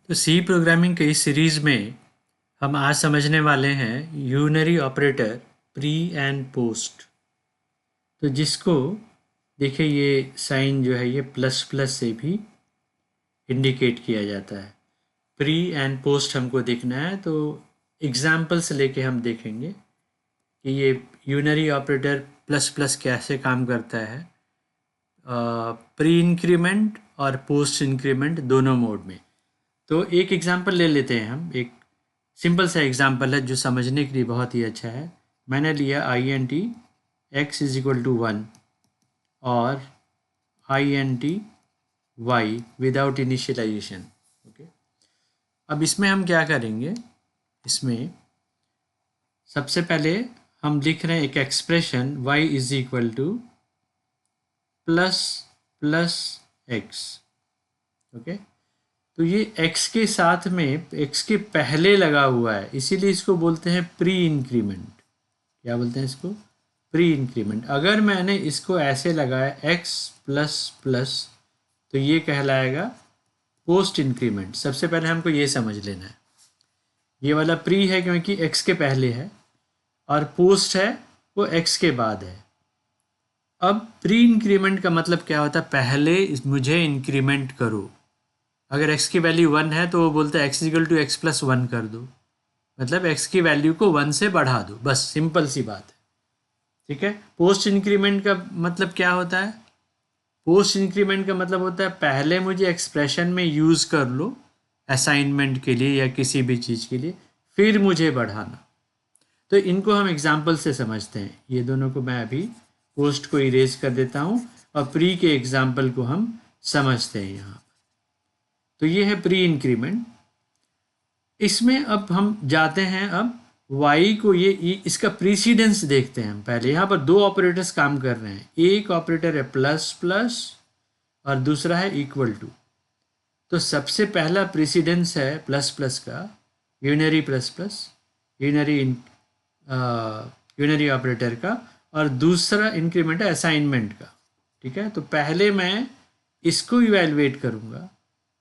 तो सी प्रोग्रामिंग के इस सीरीज़ में हम आज समझने वाले हैं unary operator pre and post. तो जिसको देखिए ये साइन जो है ये प्लस प्लस से भी इंडिकेट किया जाता है। प्री एंड पोस्ट हमको देखना है तो एग्जाम्पल्स लेके हम देखेंगे कि ये यूनरी ऑपरेटर प्लस प्लस कैसे काम करता है प्री इंक्रीमेंट और पोस्ट इंक्रीमेंट दोनों मोड में। तो एक एग्जांपल ले लेते हैं हम। एक सिंपल सा एग्जांपल है जो समझने के लिए बहुत ही अच्छा है। मैंने लिया I N T X is equal to 1 और I N T Y without initialisation. Okay, अब इसमें हम क्या करेंगे, इसमें सबसे पहले हम लिख रहे हैं एक expression y is equal two plus plus x. Okay, तो ये x के साथ में x के पहले लगा हुआ है, इसीलिए इसको बोलते हैं प्री इंक्रीमेंट। क्या बोलते हैं इसको? Pre increment. अगर मैंने इसको ऐसे लगाया x प्लस प्लस तो ये कहलाएगा पोस्ट इंक्रीमेंट। सबसे पहले हमको ये समझ लेना है, ये वाला प्री है क्योंकि x के पहले है और पोस्ट है वो x के बाद है। अब प्री इंक्रीमेंट का मतलब क्या होता है? पहले मुझे इंक्रीमेंट करो। अगर x की वैल्यू 1 है तो वो बोलता है x equal to X plus 1 कर दो, मतलब x की वैल्यू को 1 से बढ़ा दो, बस सिंपल सी बात है। ठीक है। पोस्ट इंक्रीमेंट का मतलब क्या होता है? पोस्ट इंक्रीमेंट का मतलब होता है पहले मुझे एक्सप्रेशन में यूज़ कर लो असाइनमेंट के लिए या किसी भी चीज़ के लिए, फिर मुझे बढ़ाना। तो इनको हम एग्जाम्पल से समझते हैं। ये दोनों को मैं अभी पोस्ट को इरेज कर देता हूँ और प्री के एग्जाम्पल को हम समझते हैं यहाँ। तो ये है प्री इंक्रीमेंट। इसमें अब हम जाते हैं, अब y को ये इसका प्रीसीडेंस देखते हैं हम। पहले यहाँ पर दो ऑपरेटर्स काम कर रहे हैं, एक ऑपरेटर है प्लस प्लस और दूसरा है इक्वल टू। तो सबसे पहला प्रीसीडेंस है प्लस प्लस का, unary plus plus, unary operator का, और दूसरा इंक्रीमेंट है असाइनमेंट का। ठीक है, तो पहले मैं इसको इवेलुएट करूँगा,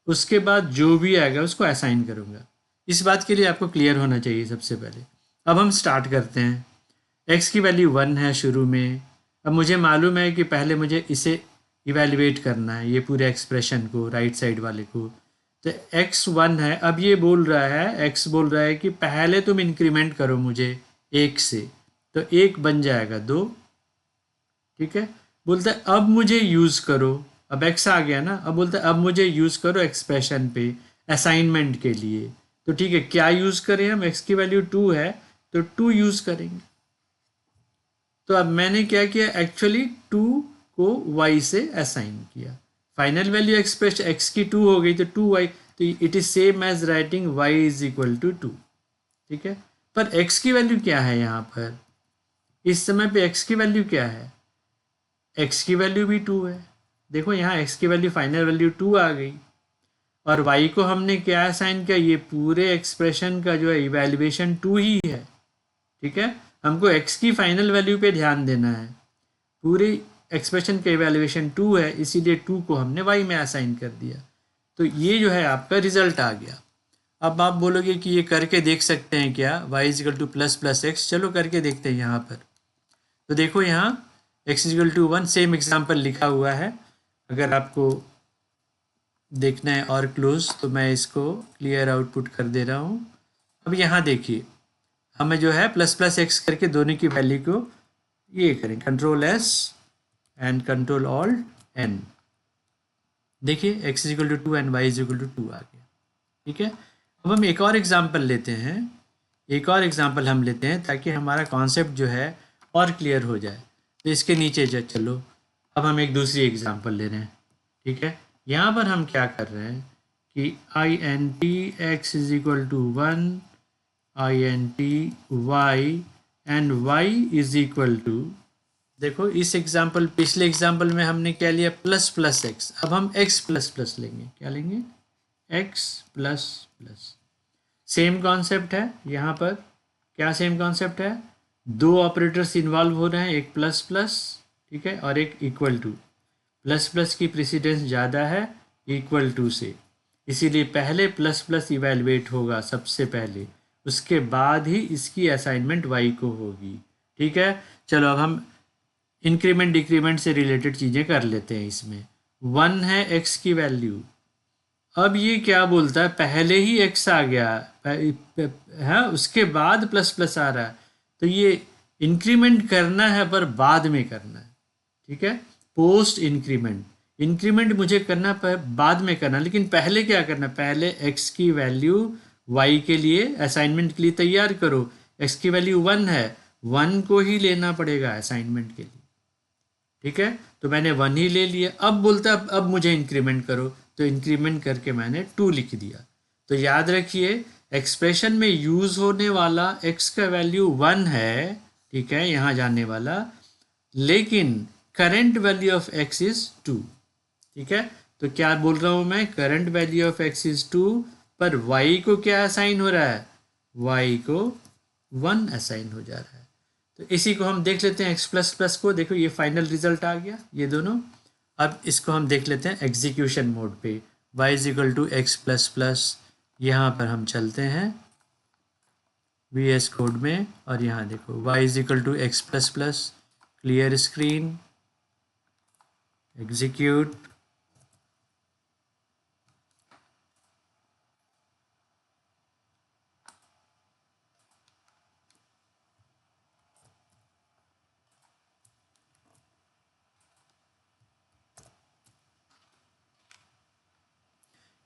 उसके बाद जो भी आएगा उसको असाइन करूँगा। इस बात के लिए आपको क्लियर होना चाहिए सबसे पहले। अब हम स्टार्ट करते हैं। x की वैल्यू 1 है शुरू में। अब मुझे मालूम है कि पहले मुझे इसे इवेलुएट करना है, ये पूरे एक्सप्रेशन को, राइट साइड वाले को। तो x 1 है। अब ये बोल रहा है, x बोल रहा है कि पहले तुम इंक्रीमेंट करो मुझे 1 से, तो 1 बन जाएगा 2। ठीक है, बोलता है अब मुझे यूज़ करो। अब x आ गया ना, अब बोलता है अब मुझे यूज़ करो एक्सप्रेशन पे असाइनमेंट के लिए। तो ठीक है, क्या यूज़ करें हम? x की वैल्यू 2 है तो 2 यूज़ करेंगे। तो अब मैंने क्या किया, एक्चुअली 2 को y से असाइन किया। फाइनल वैल्यू एक्सप्रेस x की 2 हो गई तो 2y, तो it is same as writing y is equal to 2। ठीक है, पर x की वैल्यू क्या है यहाँ पर? इस समय पे x की वैल्यू क्या है? x की वैल्यू भी 2 है। देखो यहाँ x की वैल्यू फाइनल वैल्यू 2 आ गई और y को हमने क्या असाइन किया? ये पूरे एक्सप्रेशन का जो है इवेल्युएशन 2 ही है। ठीक है, हमको x की फाइनल वैल्यू पे ध्यान देना है। पूरी एक्सप्रेशन का इवेल्युएशन 2 है, इसीलिए 2 को हमने y में असाइन कर दिया। तो ये जो है आपका रिजल्ट आ गया। अब आप बोलोगे कि ये करके देख सकते हैं क्या, y is equal two plus plus x? चलो करके देखते हैं यहाँ पर। तो देखो यहाँ x is equal to 1, same example लिखा हुआ है। अगर आपको देखना है और क्लोज तो मैं इसको क्लियर आउटपुट कर दे रहा हूँ। अब यहाँ देखिए, हमें जो है प्लस प्लस एक्स करके दोनों की वैल्यू को ये करें, control S and control alt N. देखिए x is equal to 2 and y is equal to 2 आ गया। ठीक है, अब हम एक और एग्जाम्पल लेते हैं, एक और एग्जाम्पल हम लेते हैं ताकि हमारा कॉन्सेप्ट जो है और क्लियर हो जाए। तो इसके नीचे चलो, अब हम एक दूसरी एग्जाम्पल ले रहे हैं। ठीक है, यहाँ पर हम क्या कर रहे हैं कि I N T X is equal to 1, I N T Y and Y is equal to, देखो इस एग्जाम्पल, पिछले एग्जाम्पल में हमने क्या लिया? Plus plus X. अब हम एक्स प्लस प्लस लेंगे। क्या लेंगे? X plus plus. Same concept है यहाँ पर। क्या सेम कॉन्सेप्ट है? दो ऑपरेटर्स इन्वॉल्व हो रहे हैं, एक प्लस प्लस, ठीक है, और एक इक्वल टू। प्लस प्लस की प्रेसिडेंस ज़्यादा है इक्वल टू से। इसीलिए पहले प्लस प्लस इवेलुएट होगा सबसे पहले, उसके बाद ही इसकी असाइनमेंट वाई को होगी। ठीक है, चलो अब हम इंक्रीमेंट डिक्रीमेंट से रिलेटेड चीज़ें कर लेते हैं। इसमें 1 है एक्स की वैल्यू, अब ये क्या बोलता है, पहले ही एक्स आ गया है, उसके बाद प्लस प्लस आ रहा है, तो ये इंक्रीमेंट करना है पर बाद में करना है। ठीक है, पोस्ट इंक्रीमेंट, इंक्रीमेंट मुझे करना बाद में करना, लेकिन पहले क्या करना, पहले एक्स की वैल्यू वाई के लिए असाइनमेंट के लिए तैयार करो। एक्स की वैल्यू 1 है, 1 को ही लेना पड़ेगा असाइनमेंट के लिए। ठीक है, तो मैंने 1 ही ले लिया, अब बोलता है अब मुझे इंक्रीमेंट करो, तो इंक्रीमेंट करके मैंने 2 लिख दिया। तो याद रखिए एक्सप्रेशन में यूज़ होने वाला x का वैल्यू 1 है, ठीक है, यहाँ जाने वाला, लेकिन current value of x is 2। ठीक है, तो क्या बोल रहा हूँ मैं, current value of x is 2, पर y को क्या असाइन हो रहा है, y को 1 असाइन हो जा रहा है। तो इसी को हम देख लेते हैं x प्लस प्लस को, देखो ये फाइनल रिजल्ट आ गया ये दोनों। अब इसको हम देख लेते हैं एग्जीक्यूशन मोड पे, y is equal to X plus plus, यहाँ पर हम चलते हैं VS कोड में, और यहाँ देखो y is equal to X plus plus, clear screen, execute,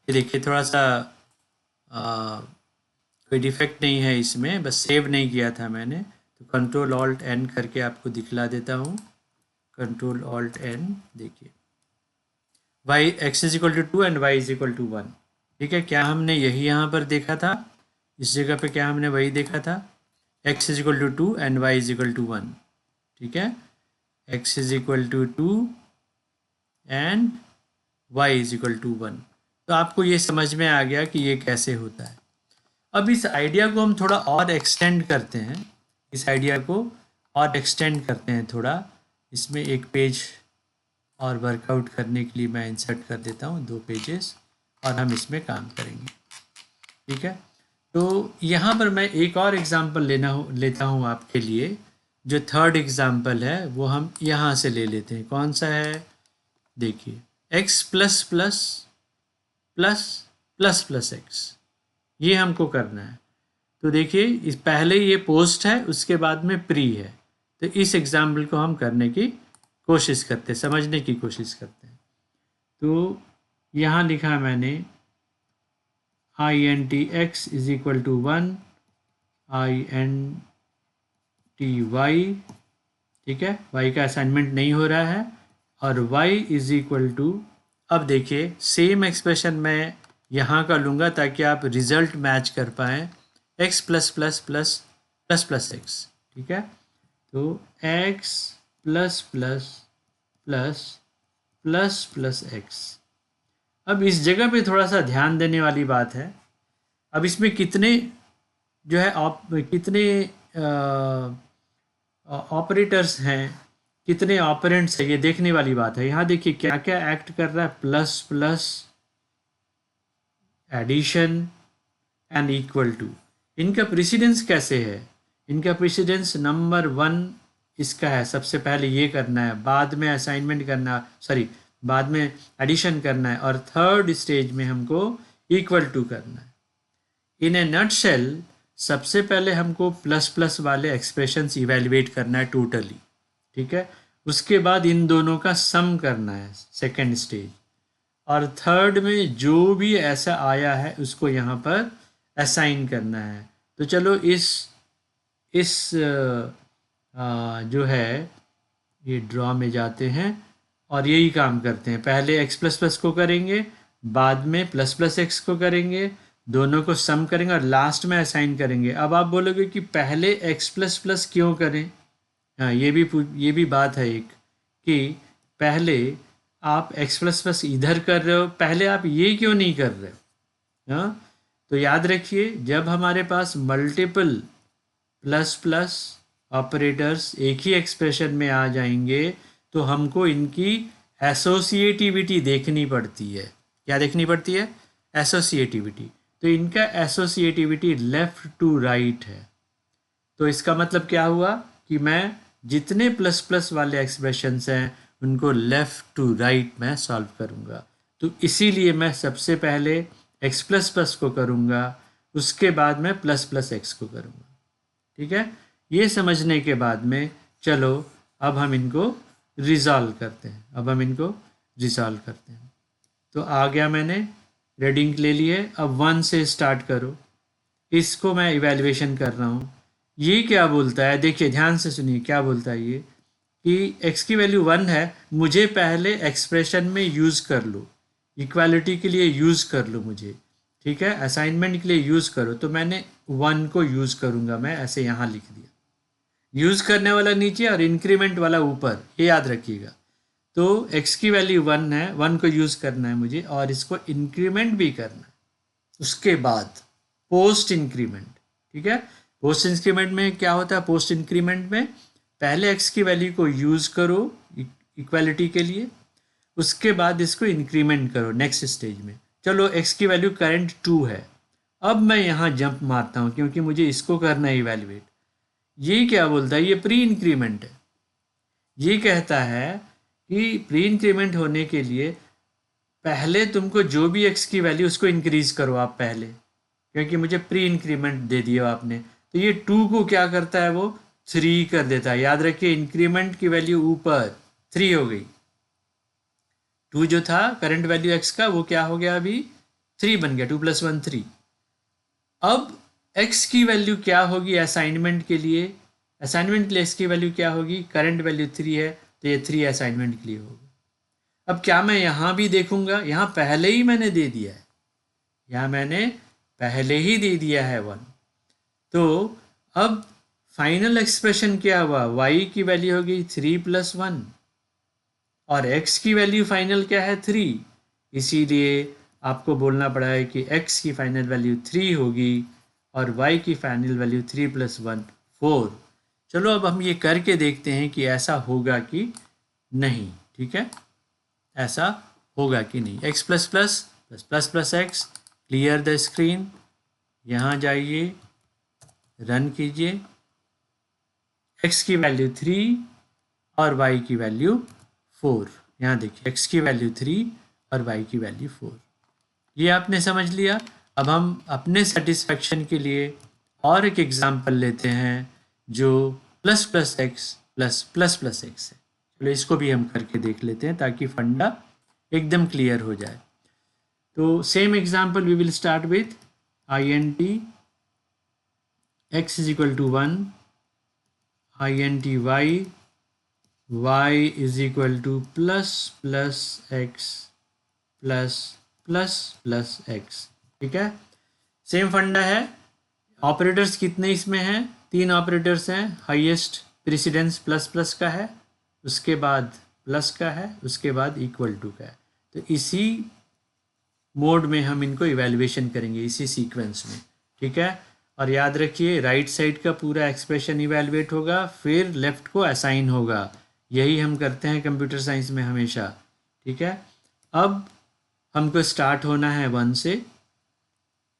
ये देखिए थोड़ा सा कोई डिफेक्ट नहीं है इसमें, बस सेव नहीं किया था मैंने, तो कंट्रोल ऑल्ट एन करके आपको दिखला देता हूँ। कंट्रोल ऑल्ट एन, देखिए Y X is equal to 2 and Y is equal to 1। ठीक है, क्या हमने यही यहाँ पर देखा था, इस जगह पे क्या हमने वही देखा था, X is equal to 2 and Y is equal to 1। ठीक है, X is equal to 2 and Y is equal to 1। तो आपको ये समझ में आ गया कि ये कैसे होता है। अब इस आइडिया को हम थोड़ा और एक्सटेंड करते हैं, इस आइडिया को और एक्सटेंड करते हैं थोड़ा, इसमें एक पेज और वर्कआउट करने के लिए मैं इंसर्ट कर देता हूँ 2 पेजेस, और हम इसमें काम करेंगे। ठीक है, तो यहाँ पर मैं एक और एग्ज़ाम्पल लेता हूँ आपके लिए, जो थर्ड एग्ज़ाम्पल है वो हम यहाँ से ले लेते हैं। कौन सा है, देखिए x plus plus plus plus plus x, ये हमको करना है। तो देखिए इस पहले ये पोस्ट है, उसके बाद में प्री है, तो इस एग्जाम्पल को हम करने की कोशिश करते हैं, समझने की कोशिश करते हैं। तो यहाँ लिखा मैंने INT(x) is equal to 1, INT(y), ठीक है, y का असाइनमेंट नहीं हो रहा है, और y इज इक्वल टू, अब देखिए सेम एक्सप्रेशन मैं यहाँ का लूँगा ताकि आप रिजल्ट मैच कर पाएँ, x plus plus plus plus plus X. ठीक है, तो x plus plus plus plus plus X. अब इस जगह पे थोड़ा सा ध्यान देने वाली बात है, अब इसमें कितने जो है कितने ऑपरेटर्स हैं, कितने ऑपरेंट्स हैं, ये देखने वाली बात है। यहाँ देखिए क्या क्या एक्ट कर रहा है, plus plus, addition and equal to. इनका प्रेसिडेंस कैसे है, इनका प्रेसिडेंस नंबर 1 इसका है, सबसे पहले ये करना है, बाद में असाइनमेंट करना, सॉरी बाद में एडिशन करना है, और थर्ड स्टेज में हमको इक्वल टू करना है। इन ए नटशेल सबसे पहले हमको प्लस प्लस वाले एक्सप्रेशंस इवेल्युएट करना है टोटली। ठीक है, उसके बाद इन दोनों का सम करना है सेकेंड स्टेज, और थर्ड में जो भी ऐसा आया है उसको यहाँ पर असाइन करना है। तो चलो इस जो है ये ड्रॉ में जाते हैं और यही काम करते हैं, पहले x प्लस प्लस को करेंगे, बाद में प्लस प्लस एक्स को करेंगे, दोनों को सम करेंगे और लास्ट में असाइन करेंगे। अब आप बोलोगे कि पहले x प्लस प्लस क्यों करें, हाँ ये भी बात है एक, कि पहले आप x प्लस प्लस इधर कर रहे हो, पहले आप ये क्यों नहीं कर रहे हो। हाँ, तो याद रखिए जब हमारे पास मल्टीपल प्लस प्लस ऑपरेटर्स एक ही एक्सप्रेशन में आ जाएंगे तो हमको इनकी एसोसिएटिविटी देखनी पड़ती है। क्या देखनी पड़ती है, एसोसिएटिविटी, तो इनका एसोसिएटिविटी लेफ़्ट टू राइट है। तो इसका मतलब क्या हुआ कि मैं जितने प्लस प्लस वाले एक्सप्रेशंस हैं उनको लेफ़्ट टू राइट मैं सॉल्व करूँगा। तो इसीलिए मैं सबसे पहले एक्स प्लस प्लस को करूँगा, उसके बाद मैं प्लस प्लस एक्स को करूँगा। ठीक है, ये समझने के बाद में चलो अब हम इनको रिजॉल्व करते हैं। तो आ गया, मैंने रीडिंग ले लिए। अब 1 से स्टार्ट करो, इसको मैं इवैल्यूएशन कर रहा हूँ। ये क्या बोलता है, देखिए ध्यान से सुनिए क्या बोलता है ये, कि x की वैल्यू 1 है, मुझे पहले एक्सप्रेशन में यूज़ कर लो, इक्वालिटी के लिए यूज़ कर लो मुझे। ठीक है, असाइनमेंट के लिए यूज़ करो, तो मैंने 1 को यूज़ करूँगा, मैं ऐसे यहाँ लिख दिया। यूज़ करने वाला नीचे और इंक्रीमेंट वाला ऊपर, ये याद रखिएगा। तो x की वैल्यू 1 है, 1 को यूज़ करना है मुझे और इसको इंक्रीमेंट भी करना है। उसके बाद पोस्ट इंक्रीमेंट। ठीक है, पोस्ट इंक्रीमेंट में क्या होता है, पोस्ट इंक्रीमेंट में पहले x की वैल्यू को यूज़ करो इक्वालिटी के लिए, उसके बाद इसको इंक्रीमेंट करो नेक्स्ट स्टेज में। चलो x की वैल्यू करंट 2 है, अब मैं यहाँ जंप मारता हूँ क्योंकि मुझे इसको करना है इवैल्यूएट। ये क्या बोलता है, ये प्री इंक्रीमेंट है। ये कहता है कि प्री इंक्रीमेंट होने के लिए पहले तुमको जो भी x की वैल्यू उसको इंक्रीज करो आप पहले, क्योंकि मुझे प्री इंक्रीमेंट दे दिया आपने। तो ये 2 को क्या करता है, वो 3 कर देता है। याद रखिए इंक्रीमेंट की वैल्यू ऊपर 3 हो गई, 2 जो था करंट वैल्यू x का वो क्या हो गया, अभी 3 बन गया, 2 + 1 3। अब x की वैल्यू क्या होगी असाइनमेंट के लिए, x की वैल्यू क्या होगी, करंट वैल्यू 3 है तो ये 3 असाइनमेंट के लिए होगा। अब क्या मैं यहाँ भी देखूंगा, यहाँ पहले ही मैंने दे दिया है, यहाँ मैंने पहले ही दे दिया है 1। तो अब फाइनल एक्सप्रेशन क्या हुआ, y की वैल्यू हो गई 3 + 1 और x की वैल्यू फाइनल क्या है 3, इसीलिए आपको बोलना पड़ा है कि x की फाइनल वैल्यू 3 होगी और y की फाइनल वैल्यू 3 + 1 4। चलो अब हम ये करके देखते हैं कि ऐसा होगा कि नहीं। ठीक है, ऐसा होगा कि नहीं। x plus plus plus plus plus x, clear the screen, यहाँ जाइए, रन कीजिए। x की वैल्यू 3 और y की वैल्यू 4, यहाँ देखिए x की वैल्यू 3 और y की वैल्यू 4। ये आपने समझ लिया। अब हम अपने सेटिस्फेक्शन के लिए और एक एग्जाम्पल लेते हैं जो plus plus X plus plus plus x है। चलो इसको भी हम करके देख लेते हैं ताकि फंडा एकदम क्लियर हो जाए। तो same example we will start with INT x = 1, INT y = plus plus X plus plus plus X. ठीक है, सेम फंडा है। ऑपरेटर्स कितने इसमें हैं, 3 ऑपरेटर्स हैं। हाईएस्ट प्रेसिडेंस प्लस प्लस का है, उसके बाद प्लस का है, उसके बाद इक्वल टू का है। तो इसी मोड में हम इनको इवैल्यूएशन करेंगे, इसी सीक्वेंस में। ठीक है, और याद रखिए राइट साइड का पूरा एक्सप्रेशन इवैल्यूएट होगा, फिर लेफ्ट को असाइन होगा। यही हम करते हैं कंप्यूटर साइंस में हमेशा। ठीक है, अब हमको स्टार्ट होना है 1 से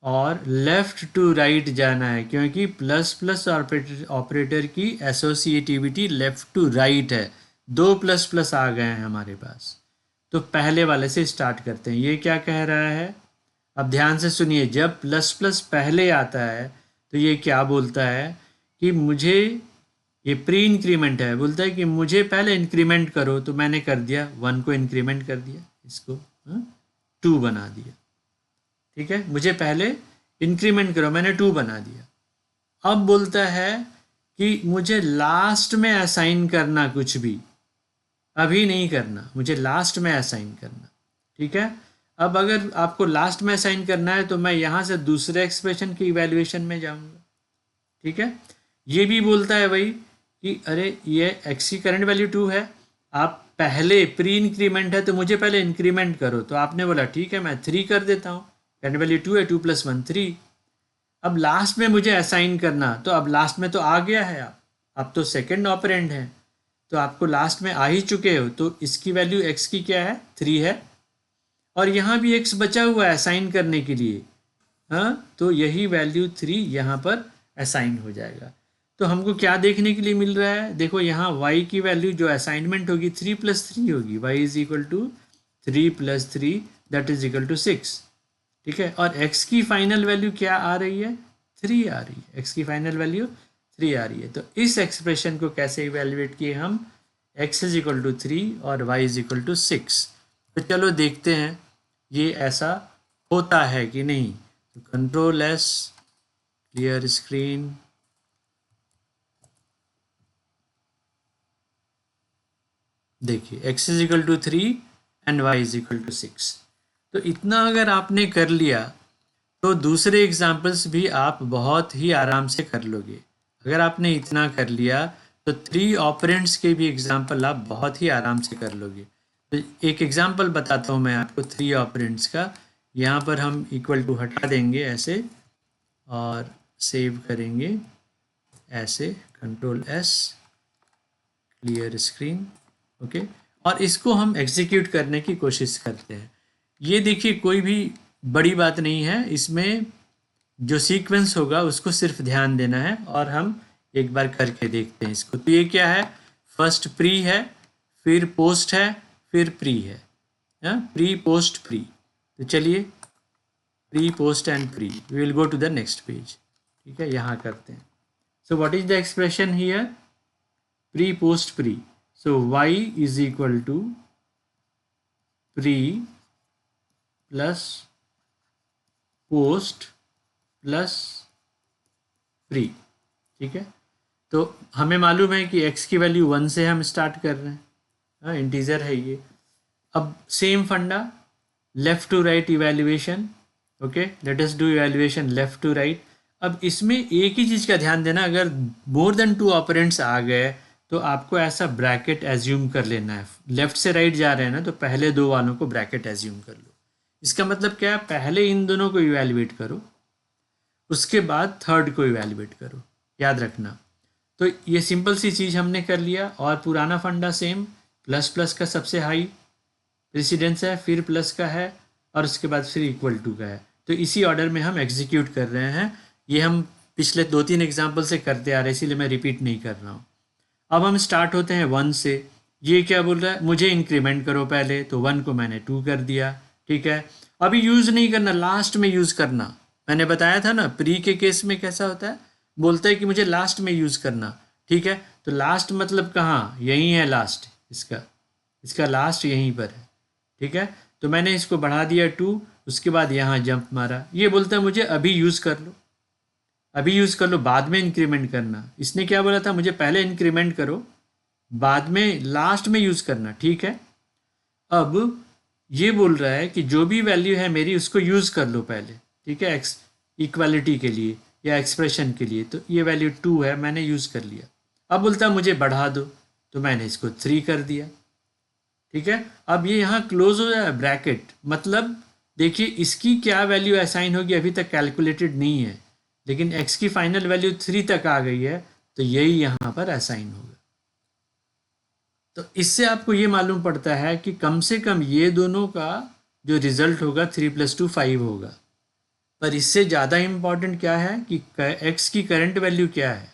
और लेफ़्ट टू राइट जाना है, क्योंकि प्लस प्लस ऑपरेटर की एसोसिएटिविटी लेफ़्ट टू राइट है। 2 प्लस प्लस आ गए हैं हमारे पास, तो पहले वाले से स्टार्ट करते हैं। ये क्या कह रहा है, अब ध्यान से सुनिए। जब प्लस प्लस पहले आता है तो ये क्या बोलता है कि मुझे, ये प्री इंक्रीमेंट है, बोलता है कि मुझे पहले इंक्रीमेंट करो। तो मैंने कर दिया, 1 को इंक्रीमेंट कर दिया, इसको 2 बना दिया। ठीक है, मुझे पहले इंक्रीमेंट करो, मैंने 2 बना दिया। अब बोलता है कि मुझे लास्ट में असाइन करना, कुछ भी अभी नहीं करना, मुझे लास्ट में असाइन करना। ठीक है, अब अगर आपको लास्ट में असाइन करना है तो मैं यहाँ से दूसरे एक्सप्रेशन की इवैल्यूएशन में जाऊँगा। ठीक है, ये भी बोलता है वही कि अरे ये x की करंट वैल्यू 2 है, आप पहले प्री इंक्रीमेंट है तो मुझे पहले इंक्रीमेंट करो। तो आपने बोला ठीक है मैं 3 कर देता हूँ, करंट वैल्यू 2 है, 2 + 1 3। अब लास्ट में मुझे असाइन करना, तो अब लास्ट में तो आ गया है, आप तो सेकंड ऑपरेंड है, तो आपको लास्ट में आ ही चुके हो। तो इसकी वैल्यू x की क्या है, 3 है। और यहाँ भी x बचा हुआ है असाइन करने के लिए, हाँ, तो यही वैल्यू 3 यहाँ पर असाइन हो जाएगा। तो हमको क्या देखने के लिए मिल रहा है, देखो यहाँ y की वैल्यू जो असाइनमेंट होगी 3 + 3 होगी, y is equal to 3 + 3 that is equal to 6, ठीक है। और x की फाइनल वैल्यू क्या आ रही है, 3 आ रही है, x की फाइनल वैल्यू 3 आ रही है। तो इस एक्सप्रेशन को कैसे इवेल्युएट किए हम, x इज इक्वल टू 3 और y इज इक्वल टू 6। तो चलो देखते हैं ये ऐसा होता है कि नहीं। तो कंट्रोल एस, क्लियर स्क्रीन, देखिए x is equal to 3 and y is equal to 6। तो इतना अगर आपने कर लिया तो दूसरे एग्जाम्पल्स भी आप बहुत ही आराम से कर लोगे। अगर आपने इतना कर लिया तो 3 ऑपरेंड्स के भी एग्जाम्पल आप बहुत ही आराम से कर लोगे। तो एक एग्जाम्पल बताता हूँ मैं आपको 3 ऑपरेंड्स का। यहाँ पर हम इक्वल टू हटा देंगे ऐसे और सेव करेंगे ऐसे, control S, clear screen, okay. और इसको हम एग्जीक्यूट करने की कोशिश करते हैं। ये देखिए कोई भी बड़ी बात नहीं है, इसमें जो सीक्वेंस होगा उसको सिर्फ ध्यान देना है और हम एक बार करके देखते हैं इसको। तो ये क्या है, फर्स्ट प्री है, फिर पोस्ट है, फिर प्री है, प्री पोस्ट प्री। तो चलिए pre post and pre, we will go to the next page, ठीक है, यहाँ करते हैं। So what is the expression here, pre post pre. So y is equal to pre plus post plus pre, ठीक है। तो हमें मालूम है कि x की वैल्यू 1 से हम स्टार्ट कर रहे हैं, इंटीजर है ये। अब सेम फंडा, left to right evaluation, okay, let us do evaluation left to right. अब इसमें एक ही चीज़ का ध्यान देना, अगर मोर देन 2 ऑपरेंड्स आ गए तो आपको ऐसा ब्रैकेट एज्यूम कर लेना है। लेफ्ट से राइट जा रहे हैं ना, तो पहले 2 वालों को ब्रैकेट एज्यूम कर लो। इसका मतलब क्या है, पहले इन दोनों को इवैल्यूएट करो, उसके बाद थर्ड को इवैल्यूएट करो, याद रखना। तो ये सिंपल सी चीज़ हमने कर लिया। और पुराना फंडा सेम, प्लस प्लस का सबसे हाई प्रेसिडेंस है, फिर प्लस का है और उसके बाद फिर इक्वल टू का है। तो इसी ऑर्डर में हम एग्जीक्यूट कर रहे हैं। ये हम पिछले 2-3 एग्जाम्पल से करते आ रहे हैं, इसीलिए मैं रिपीट नहीं कर रहा हूँ। अब हम स्टार्ट होते हैं 1 से। ये क्या बोल रहा है, मुझे इंक्रीमेंट करो पहले, तो 1 को मैंने 2 कर दिया, ठीक है। अभी यूज़ नहीं करना, लास्ट में यूज़ करना। मैंने बताया था ना प्री के केस में कैसा होता है, बोलता है कि मुझे लास्ट में यूज़ करना, ठीक है। तो लास्ट मतलब कहाँ, यहीं है लास्ट, इसका लास्ट यहीं पर है, ठीक है। तो मैंने इसको बढ़ा दिया 2, उसके बाद यहाँ जंप मारा। ये बोलता है मुझे अभी यूज़ कर लो, अभी यूज़ कर लो, बाद में इंक्रीमेंट करना। इसने क्या बोला था, मुझे पहले इंक्रीमेंट करो, बाद में लास्ट में यूज़ करना, ठीक है। अब ये बोल रहा है कि जो भी वैल्यू है मेरी उसको यूज़ कर लो पहले, ठीक है, इक्वालिटी के लिए या एक्सप्रेशन के लिए। तो ये वैल्यू 2 है, मैंने यूज़ कर लिया। अब बोलता है मुझे बढ़ा दो, तो मैंने इसको 3 कर दिया, ठीक है। अब ये यहाँ क्लोज हो जाए ब्रैकेट, मतलब देखिए इसकी क्या वैल्यू असाइन होगी अभी तक कैलकुलेटेड नहीं है, लेकिन x की फाइनल वैल्यू 3 तक आ गई है, तो यही यहाँ पर असाइन होगा। तो इससे आपको ये मालूम पड़ता है कि कम से कम ये दोनों का जो रिजल्ट होगा 3 + 2 5 होगा। पर इससे ज़्यादा इम्पॉर्टेंट क्या है कि x की करंट वैल्यू क्या है,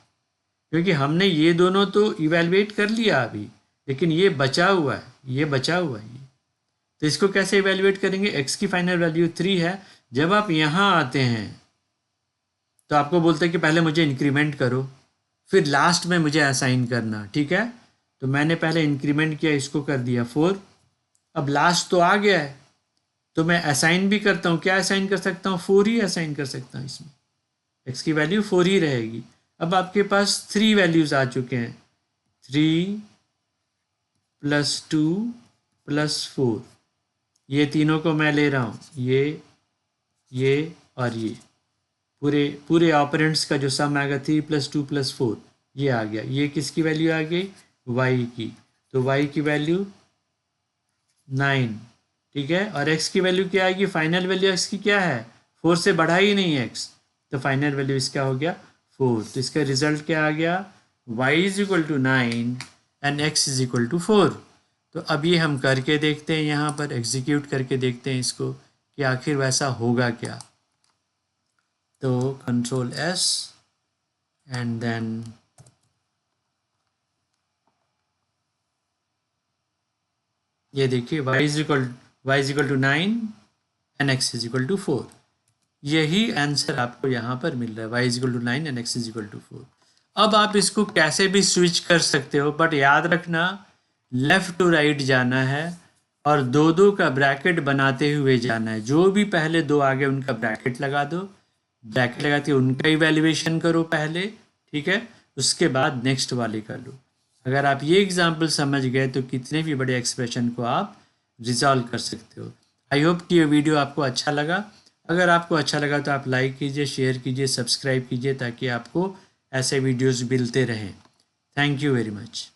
क्योंकि हमने ये दोनों तो इवेलुएट कर लिया अभी, लेकिन ये बचा हुआ है, ये बचा हुआ है। तो इसको कैसे इवेलुएट करेंगे, x की फाइनल वैल्यू 3 है। जब आप यहाँ आते हैं तो आपको बोलते हैं कि पहले मुझे इंक्रीमेंट करो, फिर लास्ट में मुझे असाइन करना, ठीक है। तो मैंने पहले इंक्रीमेंट किया, इसको कर दिया 4। अब लास्ट तो आ गया है, तो मैं असाइन भी करता हूँ। क्या असाइन कर सकता हूँ, 4 ही असाइन कर सकता हूँ। इसमें x की वैल्यू 4 ही रहेगी। अब आपके पास 3 वैल्यूज़ आ चुके हैं, 3 + 2 + 4। ये तीनों को मैं ले रहा हूँ, ये और ये पूरे ऑपरेंट्स का जो सम आएगा 3 + 2 + 4, ये आ गया। ये किसकी वैल्यू आ गई, y की। तो y की वैल्यू 9, ठीक है। और x की वैल्यू क्या आएगी, फाइनल वैल्यू x की क्या है, 4 से बढ़ा ही नहीं है x, तो फाइनल वैल्यू इसका हो गया 4। तो इसका रिजल्ट क्या आ गया, y = 9 एंड x = 4। तो अब ये हम करके देखते हैं, यहाँ पर एग्जीक्यूट करके देखते हैं इसको कि आखिर वैसा होगा क्या। तो कंट्रोल एस एंड देन ये देखिए y is equal to 9 and x is equal to 4। यही आंसर आपको यहाँ पर मिल रहा है, y is equal to 9 and x is equal to 4। अब आप इसको कैसे भी स्विच कर सकते हो, बट याद रखना लेफ़्ट टू राइट जाना है और दो दो का ब्रैकेट बनाते हुए जाना है। जो भी पहले दो आ गए उनका ब्रैकेट लगा दो, ब्रैकेट लगा के उनका इवैल्यूएशन करो पहले, ठीक है, उसके बाद नेक्स्ट वाले कर लो। अगर आप ये एग्जाम्पल समझ गए तो कितने भी बड़े एक्सप्रेशन को आप रिजॉल्व कर सकते हो। आई होप कि ये वीडियो आपको अच्छा लगा। अगर आपको अच्छा लगा तो आप लाइक कीजिए, शेयर कीजिए, सब्सक्राइब कीजिए ताकि आपको ऐसे वीडियोस मिलते रहें। Thank you very much.